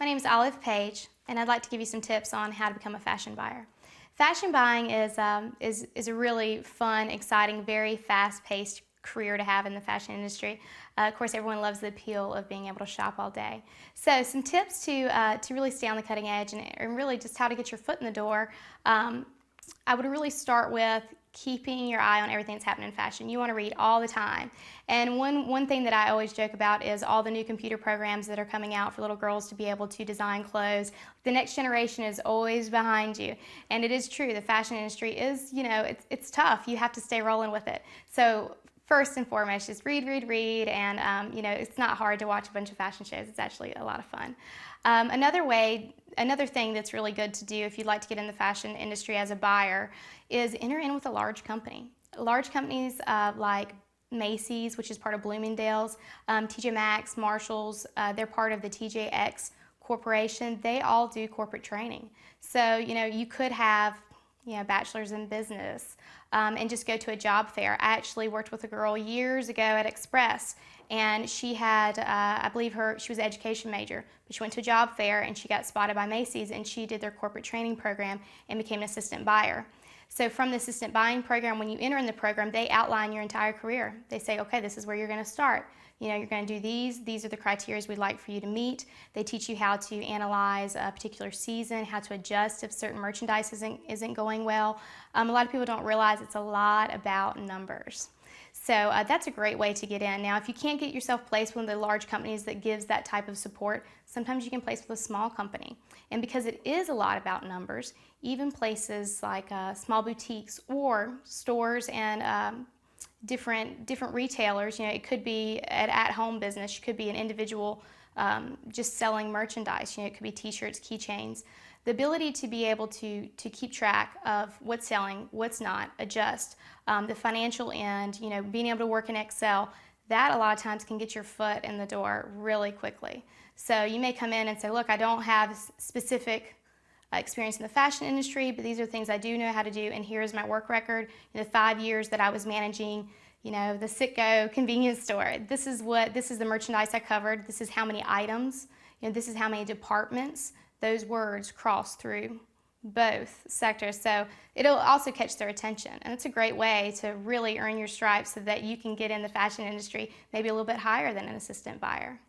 My name is Olive Page, and I'd like to give you some tips on how to become a fashion buyer. Fashion buying is a really fun, exciting, very fast-paced career to have in the fashion industry. Of course, everyone loves the appeal of being able to shop all day. So some tips to really stay on the cutting edge and really just how to get your foot in the door. I would really start with keeping your eye on everything that's happening in fashion. You want to read all the time. And one thing that I always joke about is all the new computer programs that are coming out for little girls to be able to design clothes. The next generation is always behind you. And it is true, the fashion industry is, it's tough. You have to stay rolling with it. So first and foremost, just read, and it's not hard to watch a bunch of fashion shows. It's actually a lot of fun. Another thing that's really good to do if you'd like to get in the fashion industry as a buyer is enter in with a large company. Large companies like Macy's, which is part of Bloomingdale's, TJ Maxx, Marshalls, they're part of the TJX Corporation. They all do corporate training. So, you could have bachelor's in business, and just go to a job fair. I actually worked with a girl years ago at Express, and she had, I believe she was an education major, but she went to a job fair and she got spotted by Macy's, and she did their corporate training program and became an assistant buyer. So from the assistant buying program, when you enter in the program, they outline your entire career. They say, okay, this is where you're going to start. You're going to do these are the criteria we'd like for you to meet. They teach you how to analyze a particular season, how to adjust if certain merchandise isn't going well. A lot of people don't realize it's a lot about numbers. So that's a great way to get in. Now, if you can't get yourself placed with one of the large companies that gives that type of support, sometimes you can place with a small company. And because it is a lot about numbers, even places like small boutiques or stores and different retailers, it could be an at-home business, it could be an individual just selling merchandise, it could be t-shirts, keychains. The ability to be able to keep track of what's selling, what's not, adjust, the financial end, being able to work in Excel, that a lot of times can get your foot in the door really quickly. So you may come in and say, look, I don't have specific experience in the fashion industry, but these are things I do know how to do, and here's my work record. The 5 years that I was managing the Citgo convenience store. This is the merchandise I covered. This is how many items. This is how many departments. Those words cross through both sectors, so it'll also catch their attention, and it's a great way to really earn your stripes so that you can get in the fashion industry maybe a little bit higher than an assistant buyer.